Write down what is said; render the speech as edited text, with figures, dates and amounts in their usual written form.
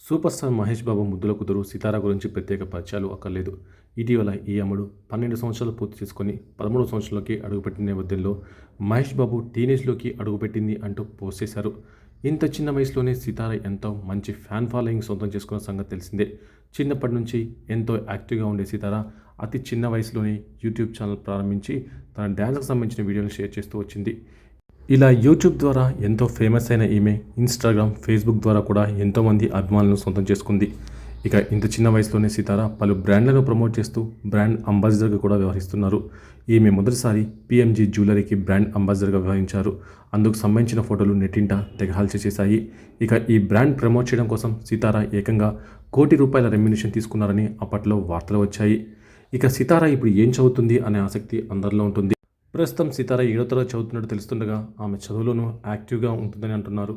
Super star Mahesh Babu ముద్దుల కూతురు సితార గురించి ప్రత్యేక పరిచయాలు అక్కర్లేదు. ఇటీవల ఈ అమ్మడు 12 సంవత్సరాలు పూర్తి చేసుకొని 13 సంవత్సరంలోకి అడుగుపెట్టిన నేపథ్యంలో మహేష్ బాబు టీనేజ్లోకి అడుగుపెట్టింది అంటూ పోస్ట్ చేశారు. ఇంత చిన్న వయసులోనే సితార ఎంతో మంచి ఫ్యాన్ ఫాలోయింగ్ సొంతం చేసుకున్న సంగతి తెలిసిందే. చిన్నప్పటి నుంచి ఎంతో యాక్టివ్గా ఉండే సితార అతి చిన్న వయసులోనే యూట్యూబ్ ఛానల్ ప్రారంభించి తన డ్యాన్స్కి సంబంధించిన వీడియోలు షేర్ చేస్తూ వచ్చింది. ఇలా యూట్యూబ్ ద్వారా ఎంతో ఫేమస్ అయిన ఈమె ఇన్స్టాగ్రామ్, ఫేస్బుక్ ద్వారా కూడా ఎంతోమంది అభిమానులను సొంతం చేసుకుంది. ఇక ఇంత చిన్న వయసులోనే సితార పలు బ్రాండ్లను ప్రమోట్ చేస్తూ బ్రాండ్ అంబాసిడర్గా కూడా వ్యవహరిస్తున్నారు. ఈమె మొదటిసారి పిఎంజీ జ్యువెలరీకి బ్రాండ్ అంబాసిడర్గా వ్యవహరించారు. అందుకు సంబంధించిన ఫోటోలు నెట్టింట తెగ హల్చల్ చేశాయి. ఇక ఈ బ్రాండ్ ప్రమోట్ చేయడం కోసం సితార ఏకంగా ₹1,00,00,000 రెమ్యునేషన్ తీసుకున్నారని అప్పట్లో వార్తలు వచ్చాయి. ఇక సితార ఇప్పుడు ఏం చదువుతుంది అనే ఆసక్తి అందరిలో ఉంటుంది. ప్రస్తుతం సితార 7వ తరగతి చదువుతున్నట్టు తెలుస్తుండగా ఆమె చదువులోనూ యాక్టివ్గా ఉంటుందని అంటున్నారు.